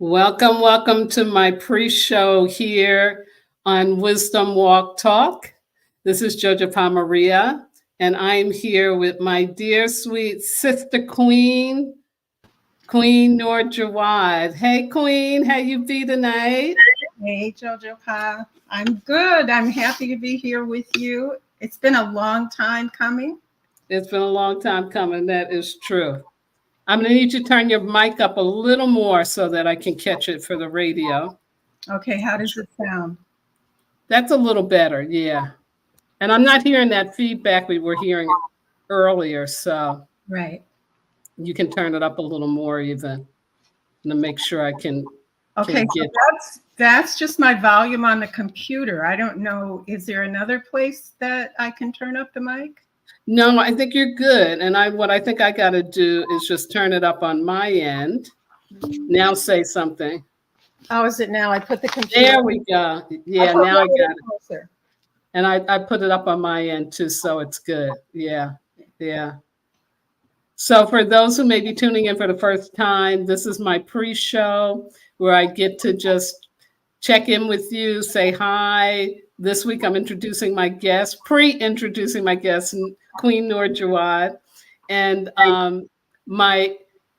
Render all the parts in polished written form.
Welcome, welcome to my pre-show here on Wisdom Walk Talk. This is Jojo Maria, and I'm here with my dear sweet sister Queen, Queen Noor Jawad. Hey Queen, how you be tonight? Hey Jojo Pa. I'm good. I'm happy to be here with you. It's been a long time coming. It's been a long time coming, that is true. I'm going to need you to turn your mic up a little more so that I can catch it for the radio. Okay, how does it sound? That's a little better, yeah. And I'm not hearing that feedback we were hearing earlier, so Right. you can turn it up a little more even to make sure I can Okay, get. so that's just my volume on the computer. I don't know. Is there another place that I can turn up the mic? No, I think you're good. And what I think I got to do is just turn it up on my end. Now say something. How is it now? I put the computer. There we go. Yeah, now I got it. Closer. And I put it up on my end too, so it's good. Yeah, yeah. So for those who may be tuning in for the first time, this is my pre-show where I get to just check in with you, say hi. This week I'm introducing my guest, pre-introducing my guest, Queen Noor Jawad. And my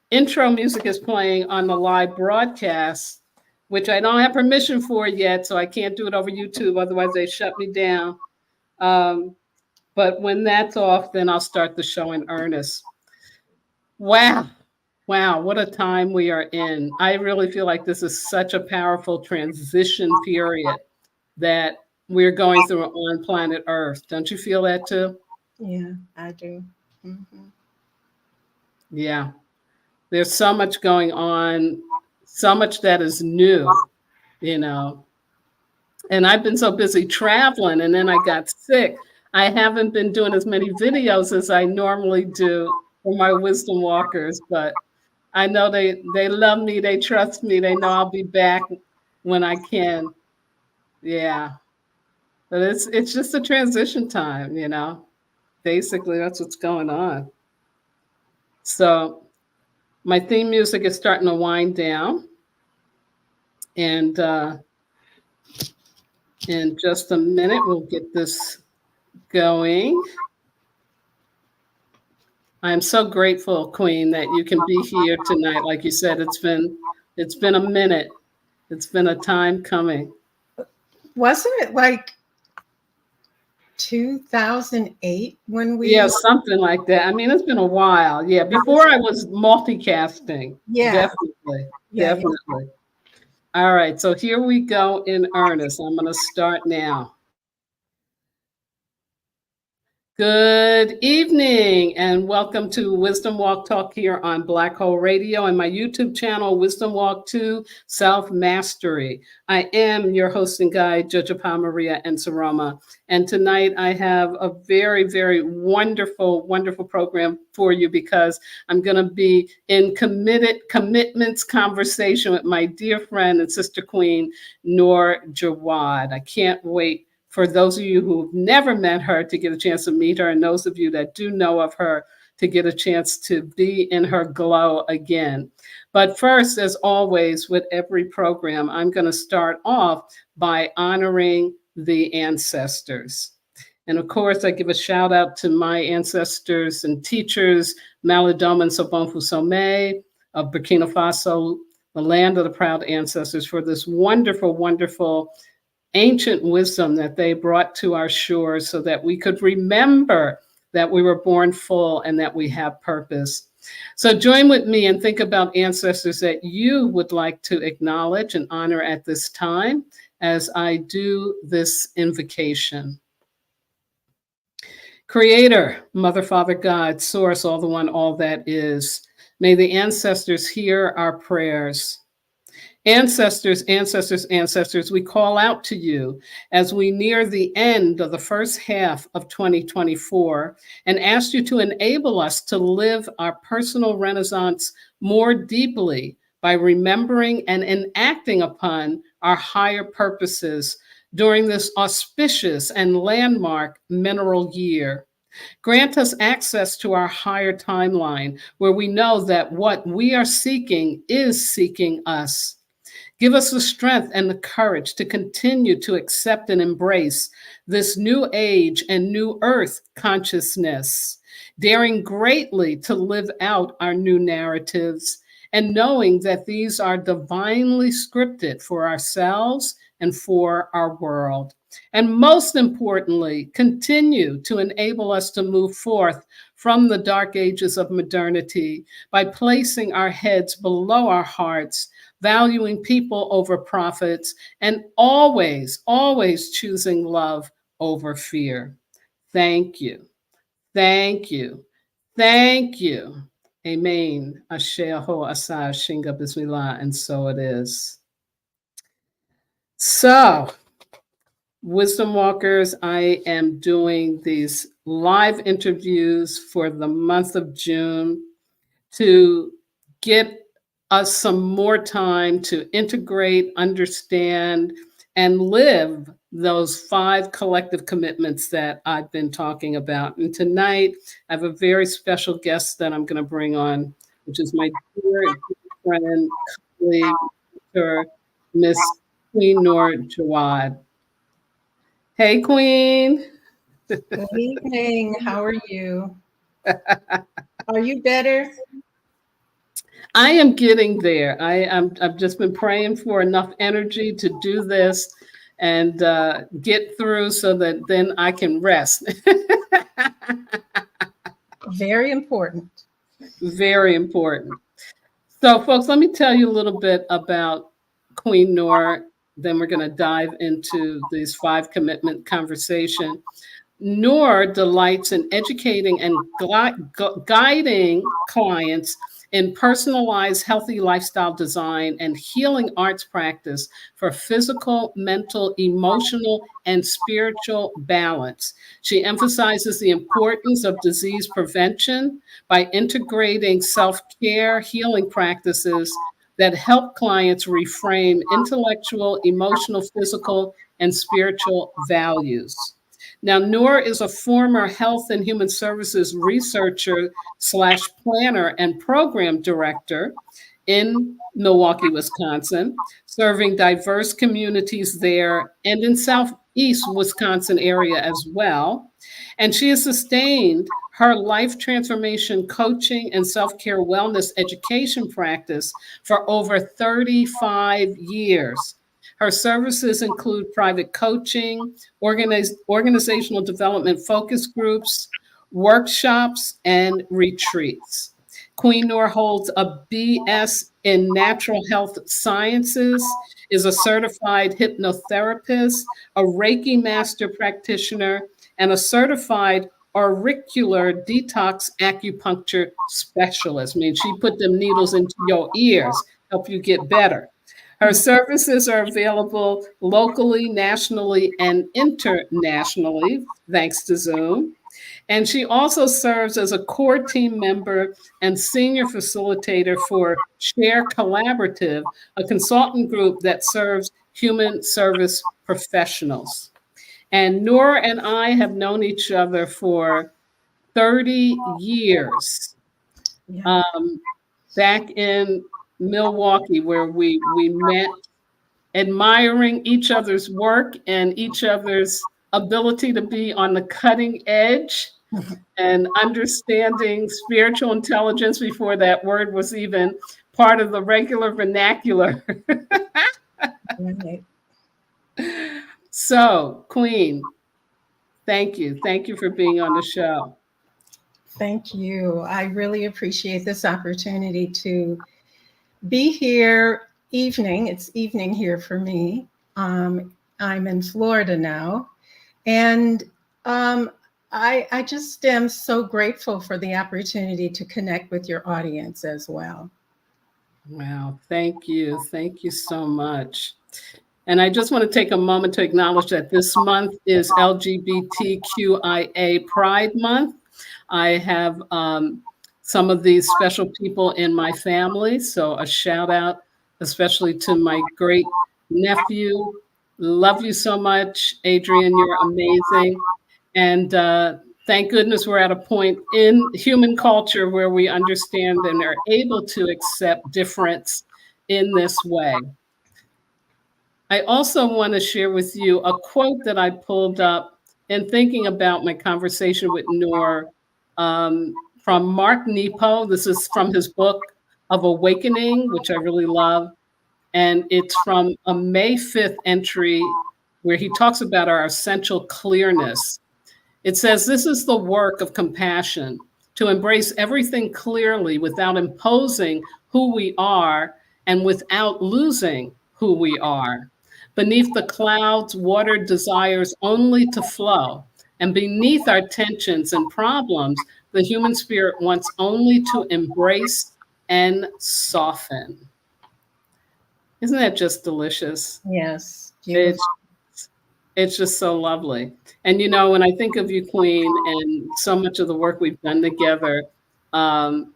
intro music is playing on the live broadcast, which I don't have permission for yet, so I can't do it over YouTube. Otherwise, they shut me down. But when that's off, then I'll start the show in earnest. Wow, what a time we are in. I really feel like this is such a powerful transition period that we're going through on planet Earth. Don't you feel that too? Yeah, I do. Mm-hmm. Yeah. There's so much going on, so much that is new, And I've been so busy traveling, and then I got sick. I haven't been doing as many videos as I normally do for my wisdom walkers, but I know they love me, they trust me, they know I'll be back when I can. Yeah. But it's just a transition time, Basically, that's what's going on. So my theme music is starting to wind down. And in just a minute, we'll get this going. I'm so grateful, Queen, that you can be here tonight. Like you said, it's been a minute. It's been a time coming. Wasn't it like 2008 when we? Yeah, something like that. I mean, it's been a while. Yeah, before I was multicasting. Yeah. Definitely. All right, so here we go in earnest. I'm going to start now. Good evening and welcome to Wisdom Walk Talk here on Black Hole Radio and my YouTube channel, Wisdom Walk 2 Self Mastery. I am your host and guide, Jojo Maria and Saroma. And tonight I have a very, very wonderful, wonderful program for you because I'm going to be in commitments conversation with my dear friend and sister queen, Noor Jawad. I can't wait for those of you who've never met her to get a chance to meet her, and those of you that do know of her to get a chance to be in her glow again. But first, as always, with every program, I'm going to start off by honoring the ancestors. And of course, I give a shout out to my ancestors and teachers, Malidoma and Sobonfu Some of Burkina Faso, the land of the proud ancestors, for this wonderful, wonderful ancient wisdom that they brought to our shores so that we could remember that we were born full and that we have purpose. So join with me and think about ancestors that you would like to acknowledge and honor at this time as I do this invocation. Creator, Mother, Father, God, Source, all the one, all that is. May the ancestors hear our prayers. Ancestors, ancestors, ancestors, we call out to you as we near the end of the first half of 2024 and ask you to enable us to live our personal renaissance more deeply by remembering and enacting upon our higher purposes during this auspicious and landmark mineral year. Grant us access to our higher timeline where we know that what we are seeking is seeking us. Give us the strength and the courage to continue to accept and embrace this new age and new earth consciousness, daring greatly to live out our new narratives and knowing that these are divinely scripted for ourselves and for our world. And most importantly, continue to enable us to move forth from the dark ages of modernity by placing our heads below our hearts, valuing people over profits, and always, always choosing love over fear. Thank you. Thank you. Thank you. Amen. Asheho Asa Shinga Bismillah. And so it is. So, Wisdom Walkers, I am doing these live interviews for the month of June to get us some more time to integrate, understand, and live those 5 collective commitments that I've been talking about. And tonight, I have a very special guest that I'm going to bring on, which is my dear friend, colleague, Miss Queen Noor Jawad. Hey, Queen. Good evening. How are you? Are you better? I am getting there. I've just been praying for enough energy to do this and get through so that then I can rest. Very important. Very important. So, folks, let me tell you a little bit about Queen Noor. Then we're going to dive into these 5 commitment conversation. Noor delights in educating and guiding clients in personalized healthy lifestyle design and healing arts practice for physical, mental, emotional, and spiritual balance. She emphasizes the importance of disease prevention by integrating self-care healing practices that help clients reframe intellectual, emotional, physical, and spiritual values. Now, Noor is a former health and human services researcher / planner and program director in Milwaukee, Wisconsin, serving diverse communities there and in Southeast Wisconsin area as well. And she has sustained her life transformation coaching and self-care wellness education practice for over 35 years. Her services include private coaching, organizational development focus groups, workshops, and retreats. Queen Noor holds a BS in Natural Health Sciences, is a certified hypnotherapist, a Reiki Master Practitioner, and a certified Auricular Detox Acupuncture Specialist. I mean, she put them needles into your ears, help you get better. Her services are available locally, nationally, and internationally, thanks to Zoom. And she also serves as a core team member and senior facilitator for Share Collaborative, a consultant group that serves human service professionals. And Noor and I have known each other for 30 years. Yeah. Back in Milwaukee, where we met, admiring each other's work and each other's ability to be on the cutting edge and understanding spiritual intelligence before that word was even part of the regular vernacular. Right. So, Queen, thank you. Thank you for being on the show. Thank you. I really appreciate this opportunity to be here evening. It's evening here for me. I'm in Florida now. And I just am so grateful for the opportunity to connect with your audience as well. Wow. Thank you. Thank you so much. And I just want to take a moment to acknowledge that this month is LGBTQIA Pride Month. I have some of these special people in my family. So a shout out, especially to my great nephew. Love you so much, Adrian. You're amazing. And thank goodness we're at a point in human culture where we understand and are able to accept difference in this way. I also want to share with you a quote that I pulled up in thinking about my conversation with Noor, from Mark Nepo. This is from his book of Awakening, which I really love. And it's from a May 5th entry where he talks about our essential clearness. It says, "This is the work of compassion, to embrace everything clearly without imposing who we are and without losing who we are. Beneath the clouds, water desires only to flow, and beneath our tensions and problems, the human spirit wants only to embrace and soften." Isn't that just delicious? Yes, beautiful. It's it's just so lovely. And when I think of you, Queen, and so much of the work we've done together, um,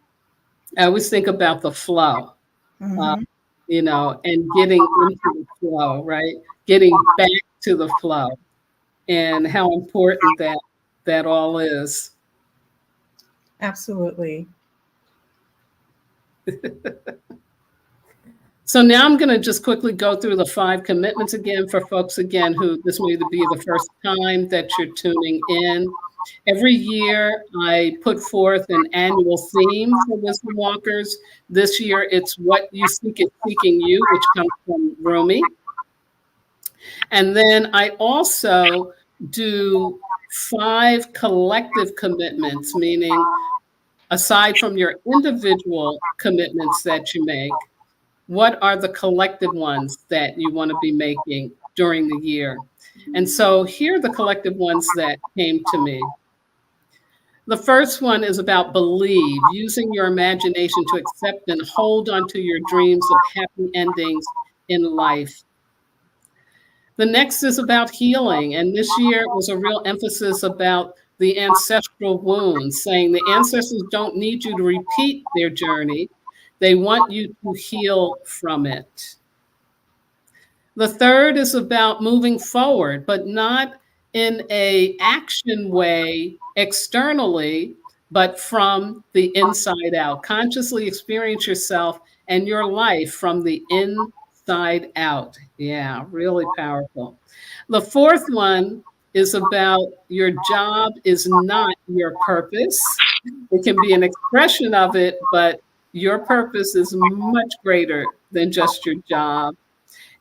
I always think about the flow, uh, Hmm. and getting into the flow, right? Getting back to the flow, and how important that all is. Absolutely. So now I'm going to just quickly go through the 5 commitments again for folks again who this may be the first time that you're tuning in. Every year I put forth an annual theme for Wisdom Walkers. This year it's What You Seek is Seeking You, which comes from Rumi. And then I also do 5 collective commitments, meaning aside from your individual commitments that you make, what are the collective ones that you want to be making during the year? And so here are the collective ones that came to me. The first one is about believe, using your imagination to accept and hold onto your dreams of happy endings in life. The next is about healing. And this year was a real emphasis about the ancestral wounds, saying the ancestors don't need you to repeat their journey. They want you to heal from it. The third is about moving forward, but not in a action way externally, but from the inside out. Consciously experience yourself and your life from the inside out. Yeah, really powerful. The fourth one is about your job is not your purpose. It can be an expression of it, but your purpose is much greater than just your job.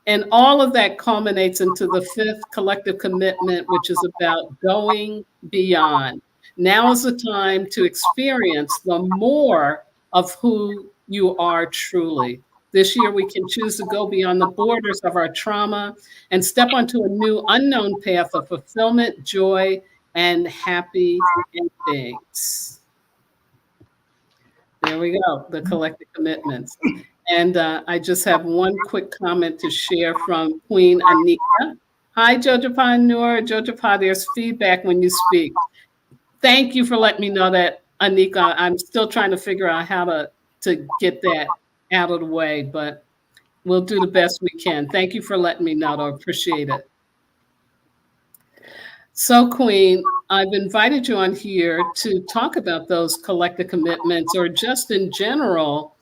And all of that culminates into the 5th collective commitment, which is about going beyond. Now is the time to experience the more of who you are truly. This year, we can choose to go beyond the borders of our trauma and step onto a new unknown path of fulfillment, joy, and happy endings. There we go, the collective commitments. And I just have one quick comment to share from Queen Anika. Hi, Jojapa Noor. Jojapa, there's feedback when you speak. Thank you for letting me know that, Anika. I'm still trying to figure out how to get that out of the way, but we'll do the best we can. Thank you for letting me know. I appreciate it. So, Queen, I've invited you on here to talk about those collective commitments, or just in general,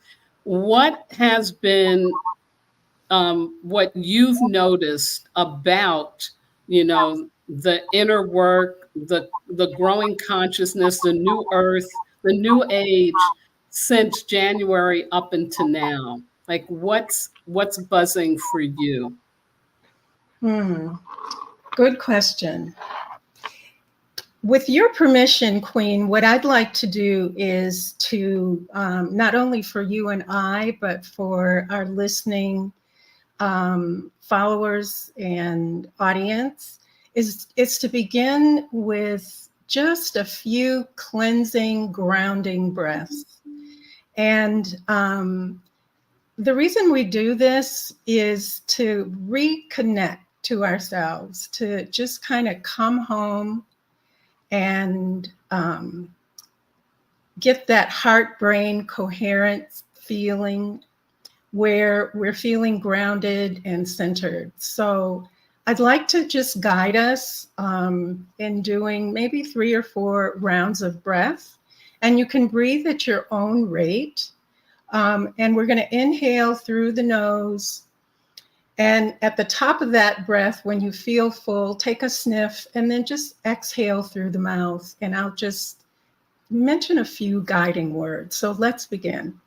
what has been what you've noticed about, the inner work, the growing consciousness, the new earth, the new age since January up until now? Like what's buzzing for you? Good question. With your permission, Queen, what I'd like to do is to, not only for you and I, but for our listening followers and audience, is to begin with just a few cleansing, grounding breaths. And the reason we do this is to reconnect to ourselves, to just kind of come home and get that heart-brain coherent feeling where we're feeling grounded and centered. So I'd like to just guide us in doing maybe 3 or 4 rounds of breath. And you can breathe at your own rate. And we're going to inhale through the nose And at the top of that breath, when you feel full, take a sniff and then just exhale through the mouth. And I'll just mention a few guiding words. So let's begin.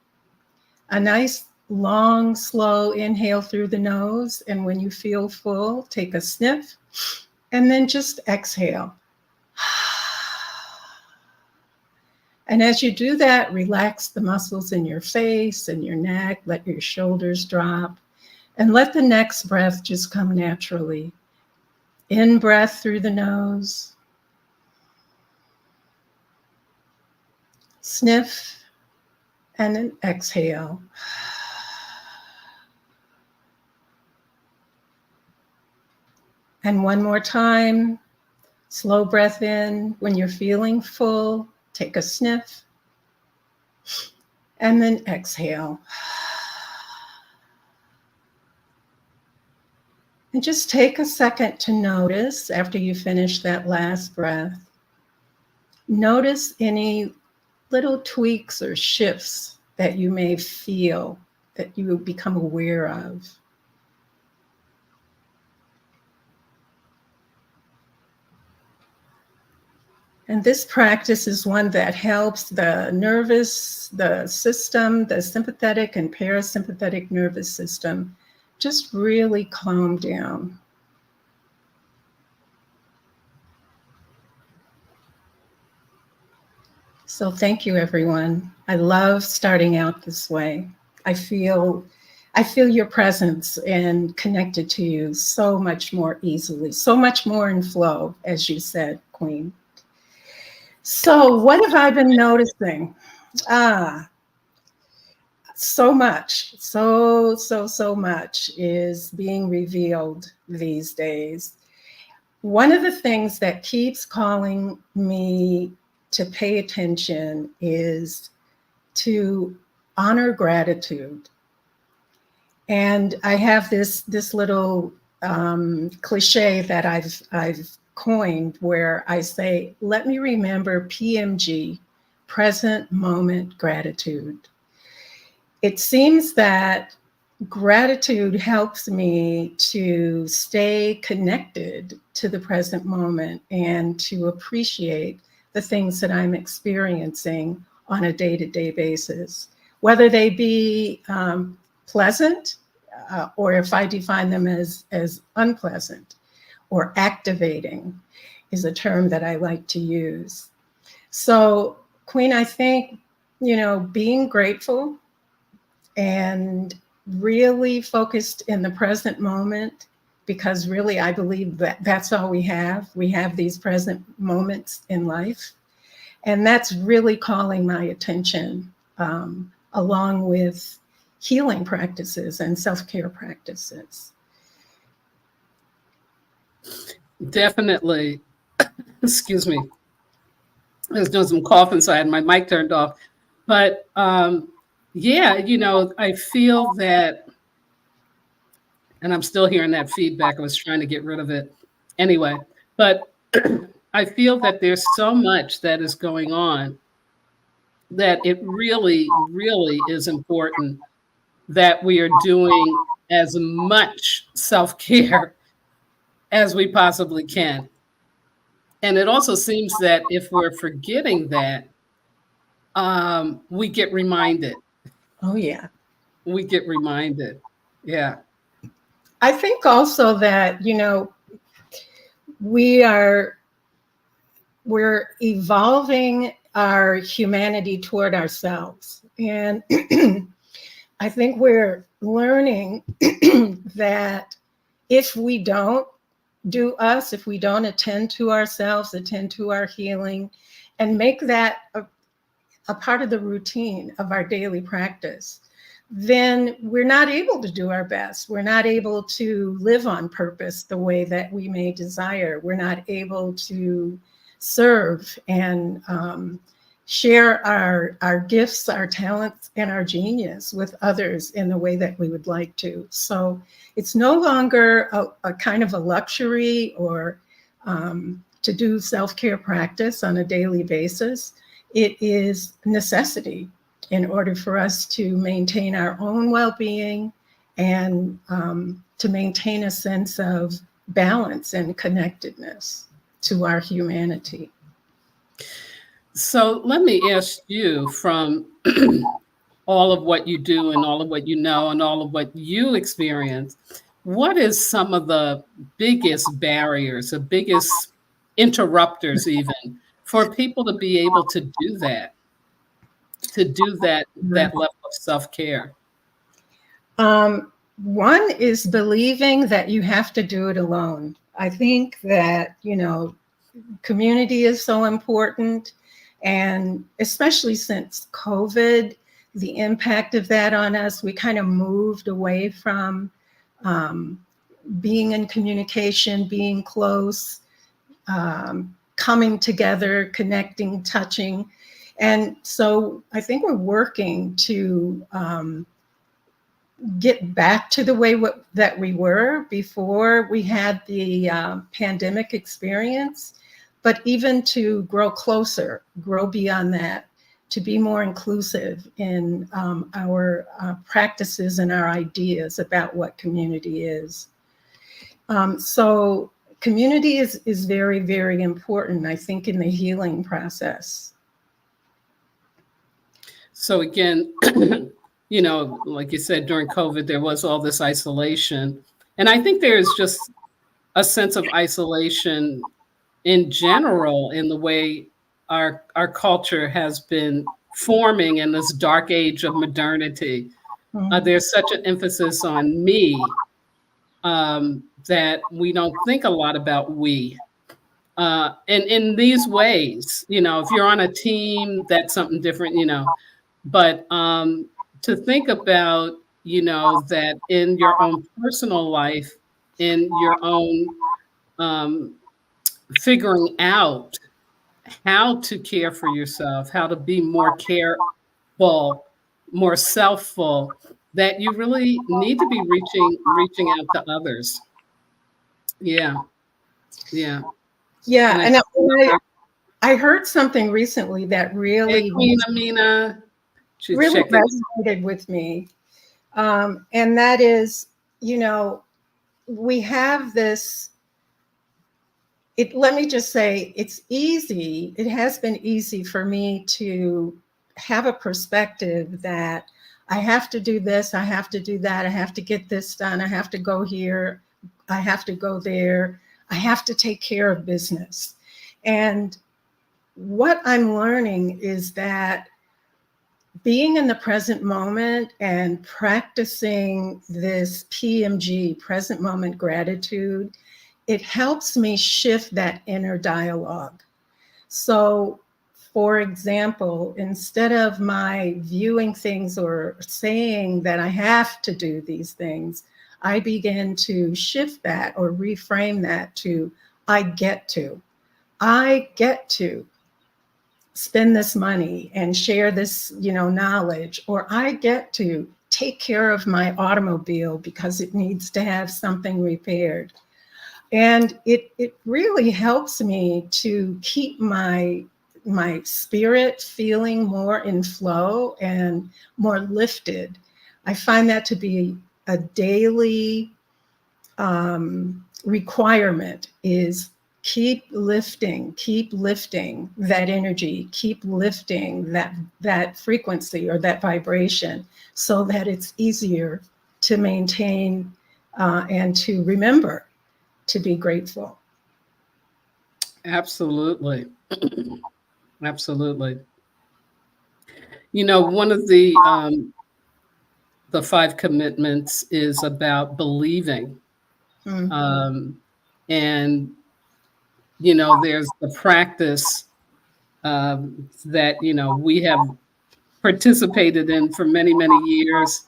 A nice, long, slow inhale through the nose. And when you feel full, take a sniff and then just exhale. And as you do that, relax the muscles in your face and your neck, let your shoulders drop, and let the next breath just come naturally. In breath through the nose, sniff, and then exhale. And one more time, slow breath in. When you're feeling full, take a sniff, and then exhale. And just take a second to notice after you finish that last breath. Notice any little tweaks or shifts that you may feel, that you become aware of. And this practice is one that helps the system, the sympathetic and parasympathetic nervous system, just really calm down. So thank you, everyone. I love starting out this way. I feel your presence and connected to you so much more easily, so much more in flow, as you said, Queen. So what have I been noticing? So much, so much is being revealed these days. One of the things that keeps calling me to pay attention is to honor gratitude. And I have this little cliche that I've coined where I say, let me remember PMG, present moment gratitude. It seems that gratitude helps me to stay connected to the present moment and to appreciate the things that I'm experiencing on a day-to-day basis, whether they be pleasant or if I define them as unpleasant, or activating is a term that I like to use. So, Queen, I think, being grateful and really focused in the present moment, because really I believe that that's all we have. We have these present moments in life. And that's really calling my attention, along with healing practices and self-care practices. Definitely. Excuse me. I was doing some cough inside and my mic turned off. But yeah, I feel that, and I'm still hearing that feedback. I was trying to get rid of it anyway. But I feel that there's so much that is going on that it really, really is important that we are doing as much self-care as we possibly can. And it also seems that if we're forgetting that, we get reminded. Oh, yeah. We get reminded. Yeah. I think also that, we're evolving our humanity toward ourselves. And I think we're learning that if we don't do us, if we don't attend to ourselves, attend to our healing, and make that a part of the routine of our daily practice, then we're not able to do our best. We're not able to live on purpose the way that we may desire. We're not able to serve and share our gifts, our talents, and our genius with others in the way that we would like to. So it's no longer a kind of a luxury or to do self-care practice on a daily basis. It is necessity in order for us to maintain our own well-being and to maintain a sense of balance and connectedness to our humanity. So let me ask you, from all of what you do and all of what you know and all of what you experience, what is some of the biggest barriers, the biggest interrupters even, for people to be able to do that, that level of self-care? One is believing that you have to do it alone. I think that, community is so important. And especially since COVID, the impact of that on us, we kind of moved away from being in communication, being close, coming together, connecting, touching. And so I think we're working to get back to the way that we were before we had the pandemic experience, but even to grow closer, grow beyond that, to be more inclusive in our practices and our ideas about what community is. So community is very, very important, I think, in the healing process. So again, like you said, during COVID, there was all this isolation. And I think there's just a sense of isolation in general in the way our culture has been forming in this dark age of modernity. There's such an emphasis on me, that we don't think a lot about we. And in these ways, if you're on a team, that's something different, but to think about, that in your own personal life, in your own figuring out how to care for yourself, how to be more careful, more selfful, that you really need to be reaching out to others. Yeah. Yeah. Yeah, And I heard something recently that hey, really, Queen Amina, she's really checking. resonated with me. And that is, we have this, let me just say, it's easy. It has been easy for me to have a perspective that I have to do this, I have to do that, I have to get this done, I have to go here, I have to go there, I have to take care of business. And what I'm learning is that being in the present moment and practicing this PMG, present moment gratitude, it helps me shift that inner dialogue. So, for example, instead of my viewing things or saying that I have to do these things, I begin to shift that or reframe that to I get to. I get to spend this money and share this, knowledge, or I get to take care of my automobile because it needs to have something repaired. And it really helps me to keep my spirit feeling more in flow and more lifted. I find that to be a daily requirement, is keep lifting that energy, keep lifting that frequency or that vibration, so that it's easier to maintain and to remember to be grateful. Absolutely. Absolutely. One of the 5 commitments is about believing. And, there's the practice that, we have participated in for many, many years,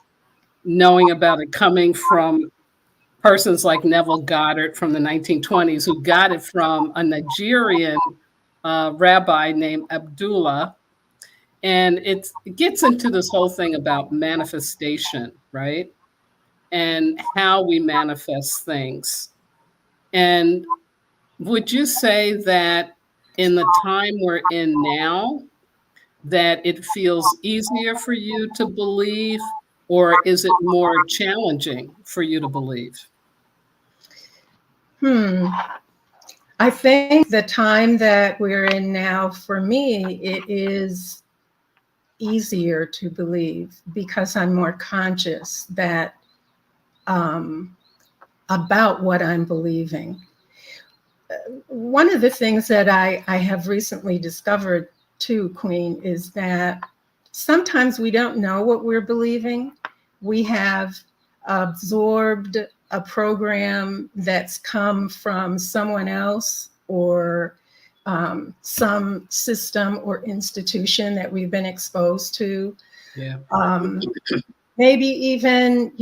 knowing about it coming from persons like Neville Goddard from the 1920s, who got it from a Nigerian rabbi named Abdullah. And it gets into this whole thing about manifestation, right? And how we manifest things. And would you say that in the time we're in now, that it feels easier for you to believe, or is it more challenging for you to believe? I think the time that we're in now, for me, it is easier to believe because I'm more conscious that about what I'm believing. One of the things that I have recently discovered too, Queen, is that sometimes we don't know what we're believing. We have absorbed a program that's come from someone else or some system or institution that we've been exposed to. Yeah. Maybe even,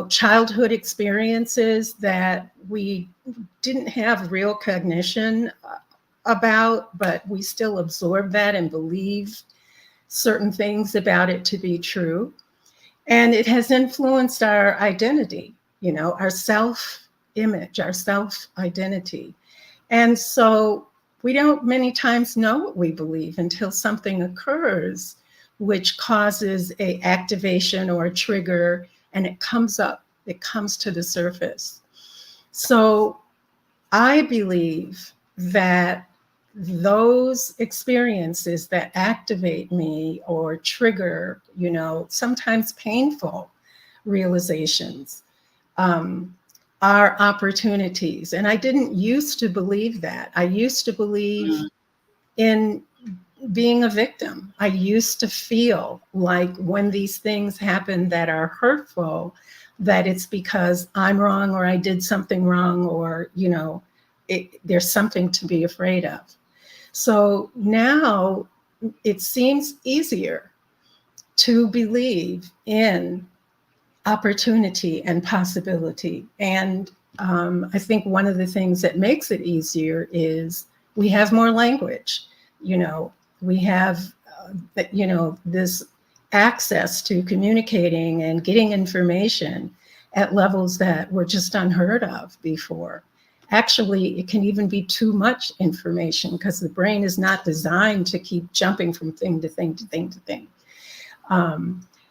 childhood experiences that we didn't have real cognition about, but we still absorb that and believe certain things about it to be true. And it has influenced our identity, our self-image, our self-identity. And so we don't many times know what we believe until something occurs which causes a activation or a trigger, and it comes up, it comes to the surface. So I believe that those experiences that activate me or trigger, sometimes painful realizations, are opportunities. And I didn't used to believe that. I used to believe in being a victim. I used to feel like when these things happen that are hurtful, that it's because I'm wrong or I did something wrong or, there's something to be afraid of. So now it seems easier to believe in opportunity and possibility. And I think one of the things that makes it easier is we have more language. We have, this access to communicating and getting information at levels that were just unheard of before. Actually, it can even be too much information because the brain is not designed to keep jumping from thing to thing to thing to thing.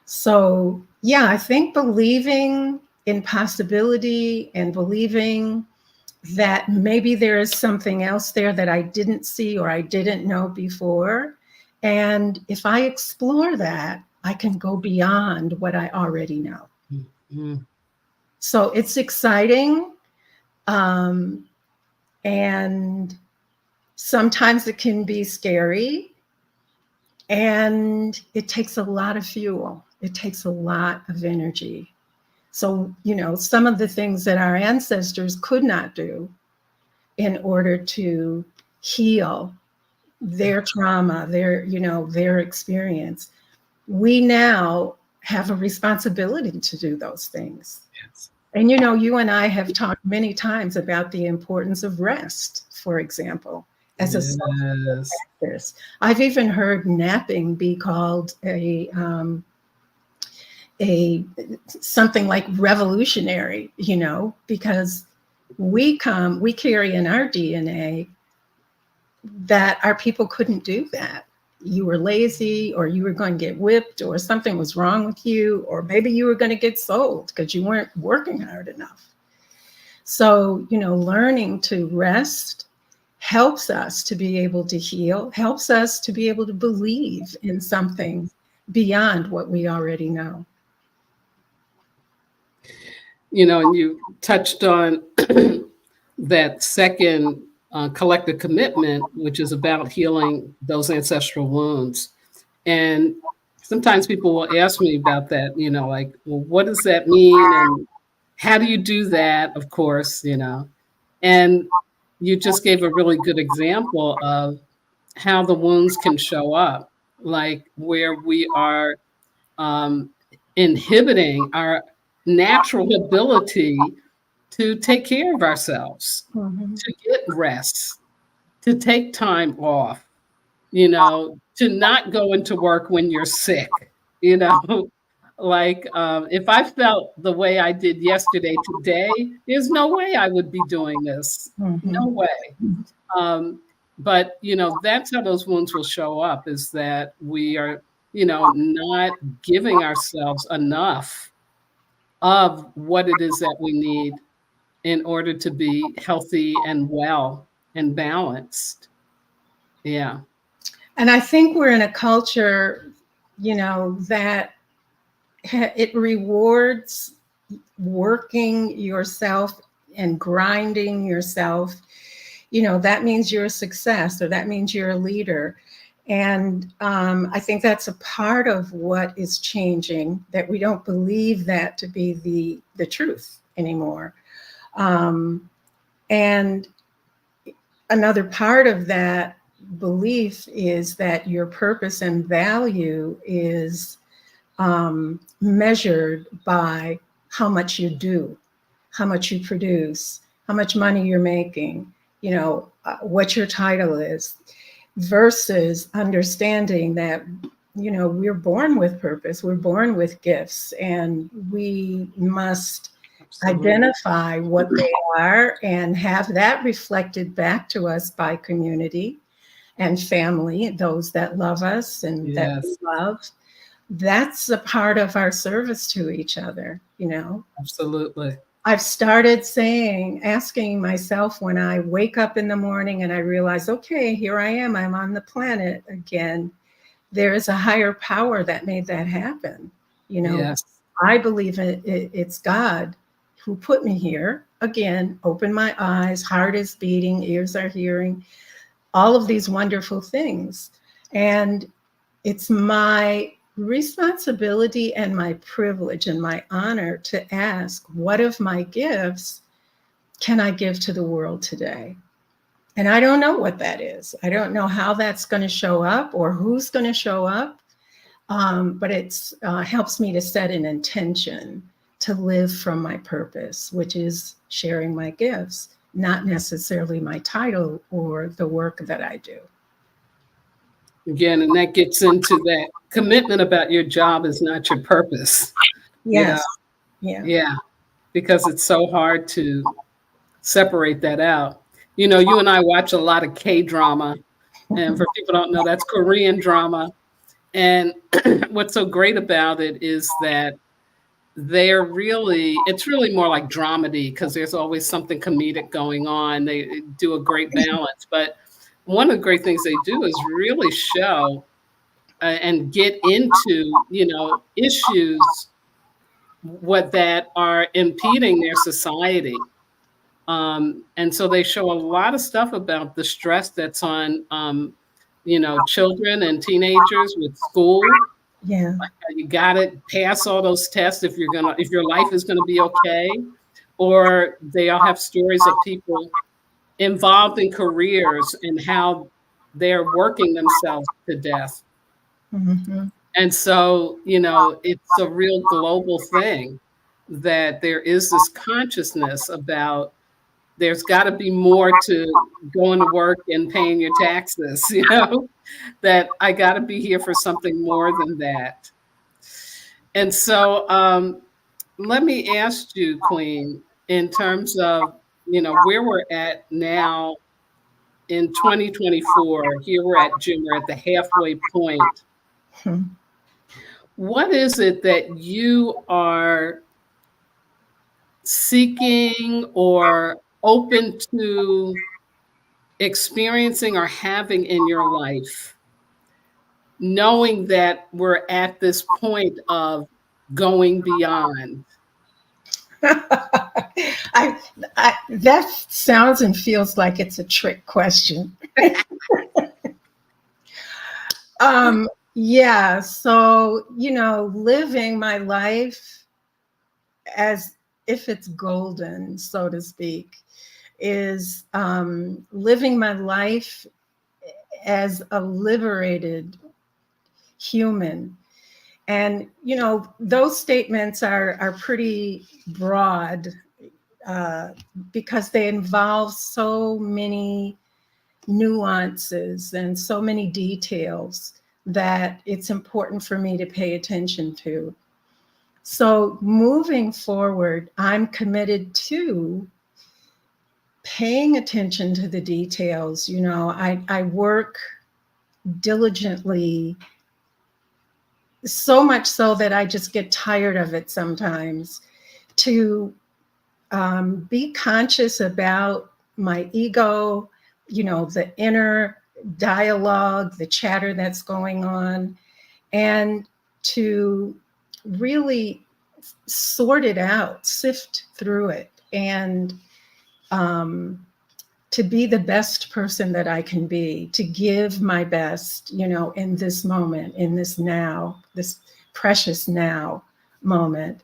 So, yeah, I think believing in possibility and believing that maybe there is something else there that I didn't see or I didn't know before. And if I explore that, I can go beyond what I already know. Mm-hmm. So it's exciting. And sometimes it can be scary. And it takes a lot of fuel. It takes a lot of energy. So, some of the things that our ancestors could not do in order to heal their trauma, their experience, we now have a responsibility to do those things. Yes. And, you and I have talked many times about the importance of rest, for example, as a self-practice. I've even heard napping be called a something like revolutionary, because we carry in our DNA that our people couldn't do that. You were lazy, or you were going to get whipped, or something was wrong with you, or maybe you were going to get sold because you weren't working hard enough. So, learning to rest helps us to be able to heal, helps us to be able to believe in something beyond what we already know. And you touched on that second collective commitment, which is about healing those ancestral wounds. And sometimes people will ask me about that, like, well, what does that mean? And how do you do that? Of course, and you just gave a really good example of how the wounds can show up, like where we are inhibiting our natural ability to take care of ourselves, to get rest, to take time off, to not go into work when you're sick, like if I felt the way I did yesterday, today, there's no way I would be doing this. No way. But, that's how those wounds will show up, is that we are, not giving ourselves enough of what it is that we need in order to be healthy and well and balanced. Yeah. And I think we're in a culture, that it rewards working yourself and grinding yourself. That means you're a success, or that means you're a leader. And I think that's a part of what is changing, that we don't believe that to be the truth anymore. And another part of that belief is that your purpose and value is measured by how much you do, how much you produce, how much money you're making, what your title is, versus understanding that, we're born with purpose, we're born with gifts, and we must Absolutely. identify what they are and have that reflected back to us by community and family, those that love us and that we Yes, love. That's a part of our service to each other. absolutely. I've started asking myself when I wake up in the morning and I realize, okay, here I am, I'm on the planet again. There is a higher power that made that happen. Yes. I believe it's God who put me here. Again, open my eyes, heart is beating, ears are hearing, all of these wonderful things. And it's my responsibility and my privilege and my honor to ask, what of my gifts can I give to the world today? And I don't know what that is. I don't know how that's going to show up or who's going to show up. But it helps me to set an intention to live from my purpose, which is sharing my gifts, not necessarily my title or the work that I do. Again, and that gets into that commitment about your job is not your purpose. Yes. Yeah. Yeah, because it's so hard to separate that out. You and I watch a lot of K-drama, and for people who don't know, that's Korean drama. And what's so great about it is that it's really more like dramedy, because there's always something comedic going on. They do a great balance. But one of the great things they do is really show and get into, issues what that are impeding their society. And so they show a lot of stuff about the stress that's on, children and teenagers with school. Yeah. Like how you got to pass all those tests if your life is gonna be okay. Or they all have stories of people involved in careers and how they're working themselves to death. Mm-hmm. And so, it's a real global thing that there is this consciousness about there's got to be more to going to work and paying your taxes, that I got to be here for something more than that. And so, let me ask you, Queen, in terms of, where we're at now in 2024, here we're at June, we're at the halfway point. Hmm. What is it that you are seeking or open to experiencing or having in your life, knowing that we're at this point of going beyond? That sounds and feels like it's a trick question. Yeah, so, living my life as if it's golden, so to speak, is living my life as a liberated human. And, those statements are pretty broad because they involve so many nuances and so many details that it's important for me to pay attention to. So moving forward, I'm committed to paying attention to the details. I work diligently, so much so that I just get tired of it sometimes. to be conscious about my ego, the inner dialogue, the chatter that's going on, and to really sort it out, sift through it, and to be the best person that I can be, to give my best, in this moment, in this now, this precious now moment.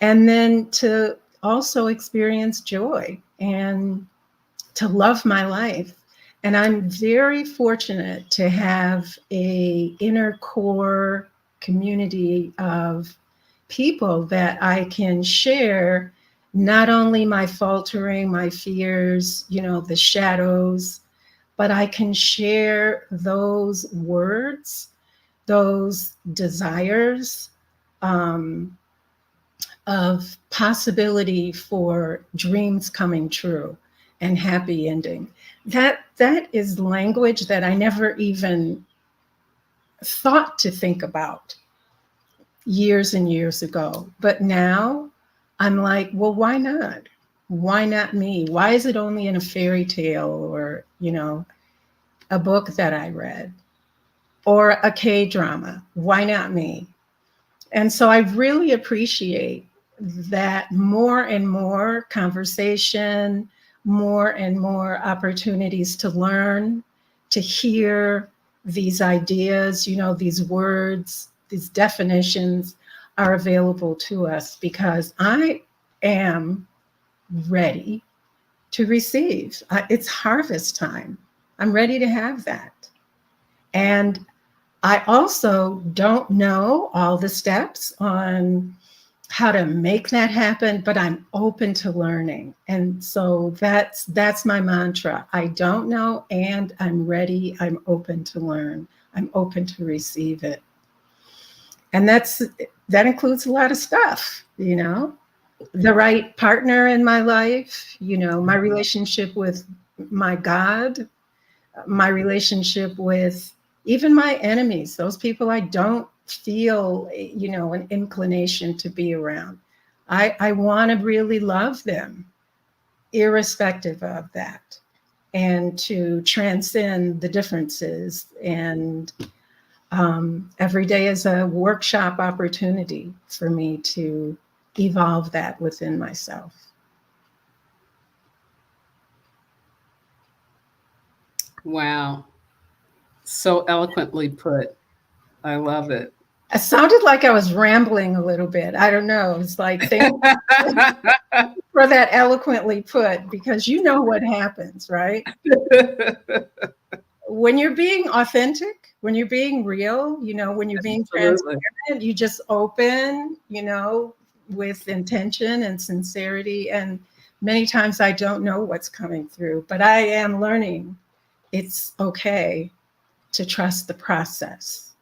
And then to also experience joy and to love my life. And I'm very fortunate to have a inner core community of people that I can share not only my faltering, my fears, the shadows, but I can share those words, those desires, of possibility for dreams coming true and happy ending. That is language that I never even thought to think about years and years ago. But now I'm like, well, why not? Why not me? Why is it only in a fairy tale or, a book that I read or a K-drama? Why not me? And so I really appreciate that more and more conversation, more and more opportunities to learn, to hear these ideas, these words, these definitions are available to us because I am ready to receive. It's harvest time. I'm ready to have that. And I also don't know all the steps on how to make that happen, but I'm open to learning. And so that's my mantra. I don't know, and I'm ready. I'm open to learn. I'm open to receive it. And that includes a lot of stuff, the right partner in my life, my relationship with my God, my relationship with even my enemies, those people I don't feel, an inclination to be around. I want to really love them, irrespective of that, and to transcend the differences. And every day is a workshop opportunity for me to evolve that within myself. Wow. So eloquently put. I love it. It sounded like I was rambling a little bit. I don't know. It's like, thank you for that eloquently put, because you know what happens, right? When you're being authentic, when you're being real, when you're being transparent, you just open, with intention and sincerity. And many times I don't know what's coming through, but I am learning it's okay to trust the process.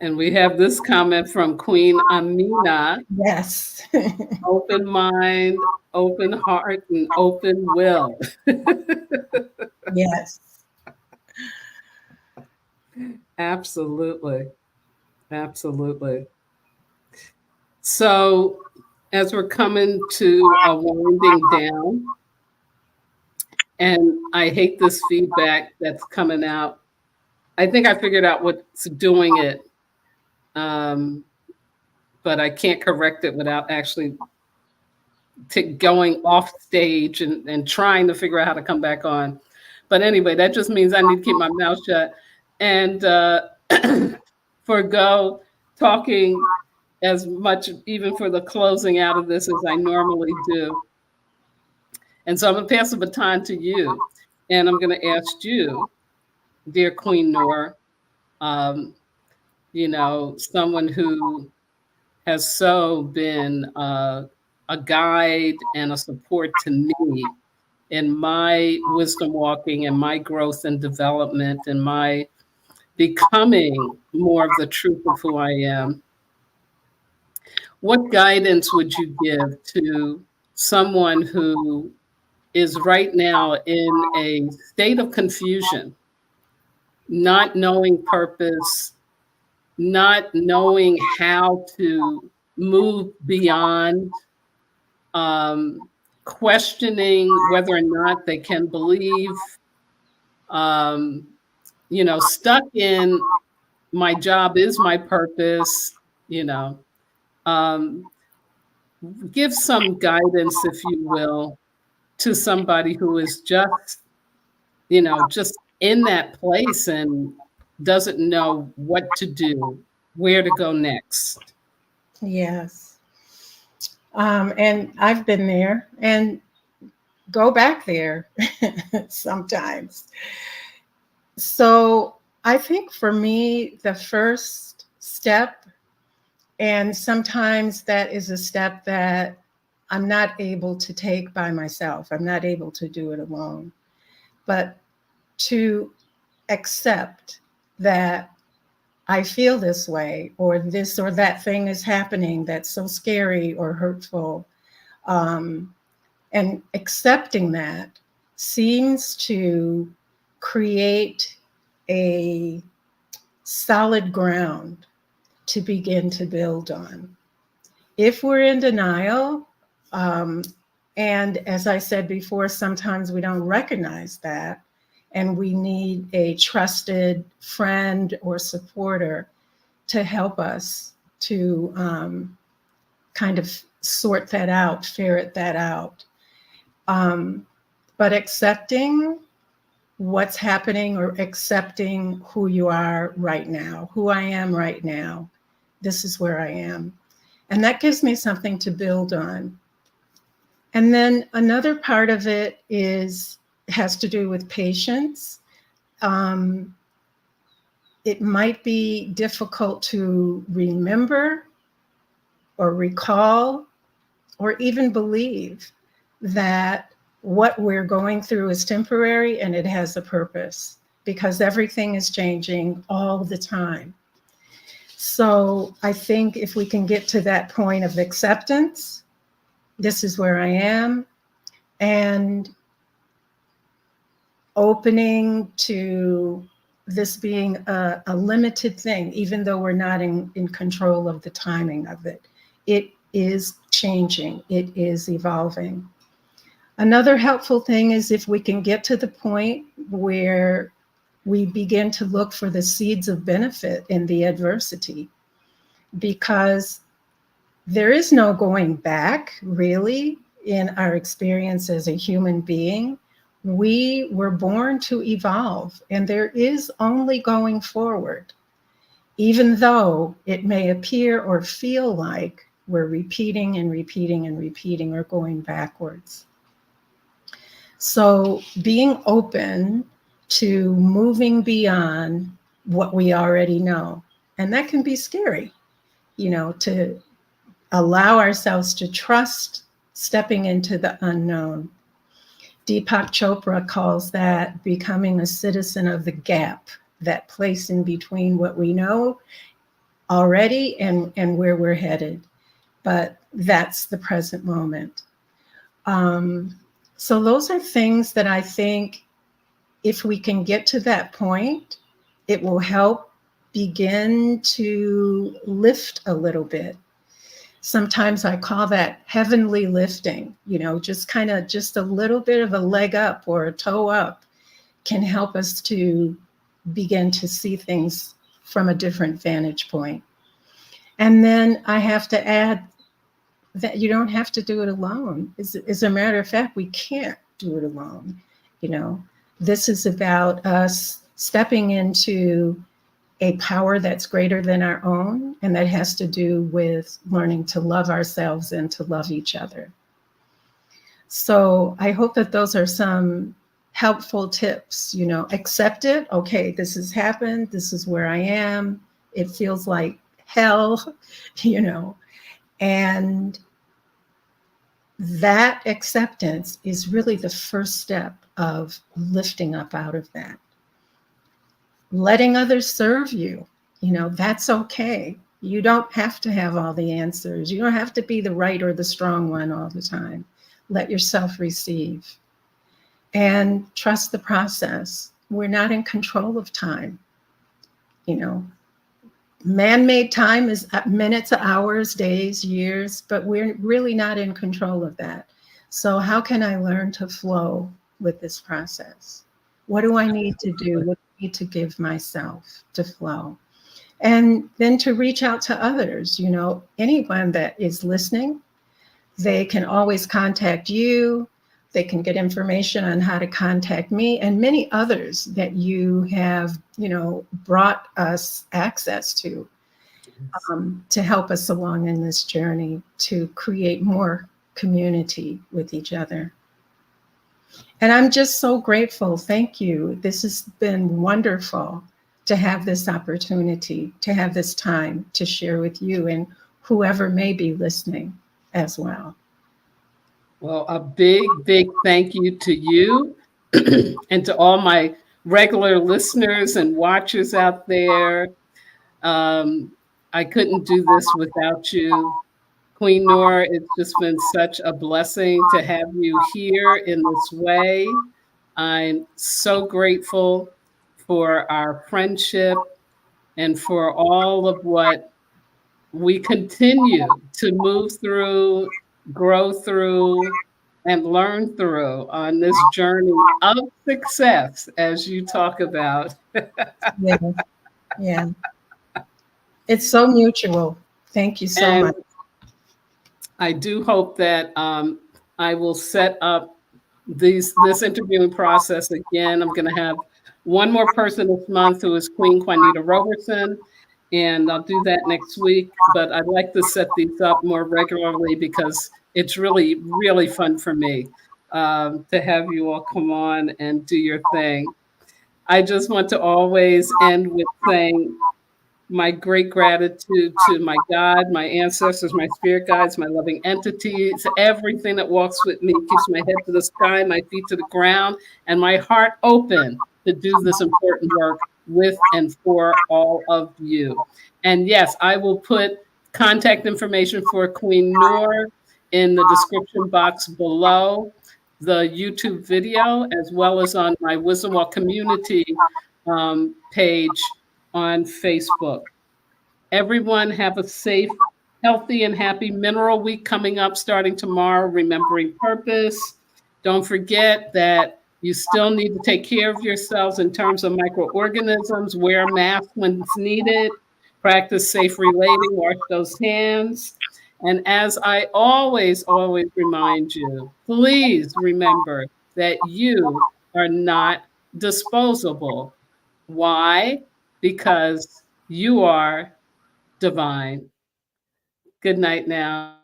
And we have this comment from Queen Amina. Yes. Open mind, open heart, and open will. Yes. Absolutely. Absolutely. So as we're coming to a winding down, and I hate this feedback that's coming out. I think I figured out what's doing it, but I can't correct it without actually going off stage and trying to figure out how to come back on. But anyway, that just means I need to keep my mouth shut and forgo talking as much, even for the closing out of this, as I normally do. And so I'm going to pass the baton to you. And I'm going to ask you, dear Queen Noor, someone who has so been a guide and a support to me in my wisdom walking and my growth and development and my becoming more of the truth of who I am. What guidance would you give to someone who is right now in a state of confusion, not knowing purpose, not knowing how to move beyond questioning whether or not they can believe, um, stuck in my job is my purpose, um, give some guidance, if you will, to somebody who is just in that place and doesn't know what to do, where to go next. Yes. And I've been there and go back there sometimes. So I think for me, the first step, and sometimes that is a step that I'm not able to take by myself, I'm not able to do it alone, but to accept that I feel this way, or this or that thing is happening that's so scary or hurtful. Um, and accepting that seems to create a solid ground to begin to build on. If we're in denial, um, and as I said before, sometimes we don't recognize that, and we need a trusted friend or supporter to help us to kind of sort that out, ferret that out. But accepting what's happening, or accepting who you are right now, who I am right now, this is where I am. And that gives me something to build on. And then another part of it has to do with patience. It might be difficult to remember or recall or even believe that what we're going through is temporary and it has a purpose, because everything is changing all the time. So I think if we can get to that point of acceptance, this is where I am, and opening to this being a limited thing, even though we're not in control of the timing of it. It is changing, it is evolving. Another helpful thing is if we can get to the point where we begin to look for the seeds of benefit in the adversity, because there is no going back, really, in our experience as a human being. We were born to evolve, and there is only going forward, even though it may appear or feel like we're repeating and repeating and repeating or going backwards. So being open to moving beyond what we already know, and that can be scary, to allow ourselves to trust stepping into the unknown. Deepak Chopra calls that becoming a citizen of the gap, that place in between what we know already and where we're headed. But that's the present moment. So those are things that I think if we can get to that point, it will help begin to lift a little bit. Sometimes I call that heavenly lifting, just a little bit of a leg up or a toe up can help us to begin to see things from a different vantage point. And then I have to add that you don't have to do it alone. As a matter of fact, we can't do it alone. This is about us stepping into a power that's greater than our own, and that has to do with learning to love ourselves and to love each other. So I hope that those are some helpful tips. Accept it. Okay, this has happened. This is where I am. It feels like hell, and that acceptance is really the first step of lifting up out of that. Letting others serve you, that's okay. You don't have to have all the answers. You don't have to be the right or the strong one all the time. Let yourself receive and trust the process. We're not in control of time. Man-made time is minutes, hours, days, years, but we're really not in control of that. So how can I learn to flow with this process? What do I need to do? What do I need to give myself to flow? And then to reach out to others, anyone that is listening, they can always contact you. They can get information on how to contact me and many others that you have, brought us access to help us along in this journey to create more community with each other. And I'm just so grateful. Thank you. This has been wonderful to have this opportunity, to have this time to share with you and whoever may be listening as well. Well, a big, big thank you to you and to all my regular listeners and watchers out there. I couldn't do this without you. Queen Noor, it's just been such a blessing to have you here in this way. I'm so grateful for our friendship and for all of what we continue to move through, grow through, and learn through on this journey of success, as you talk about. Yeah, yeah. It's so mutual. Thank you so And much. I do hope that I will set up this interviewing process again. I'm going to have one more person this month who is Queen Juanita Robertson, and I'll do that next week. But I'd like to set these up more regularly because it's really, really fun for me to have you all come on and do your thing. I just want to always end with saying my great gratitude to my God, my ancestors, my spirit guides, my loving entities, everything that walks with me, keeps my head to the sky, my feet to the ground, and my heart open to do this important work with and for all of you. And yes, I will put contact information for Queen Noor in the description box below the YouTube video, as well as on my Wisdom Walk community page on Facebook. Everyone have a safe, healthy, and happy Mineral Week coming up starting tomorrow, remembering purpose. Don't forget that you still need to take care of yourselves in terms of microorganisms, wear a mask when it's needed, practice safe relating, wash those hands. And as I always, always remind you, please remember that you are not disposable. Why? Because you are divine. Good night now.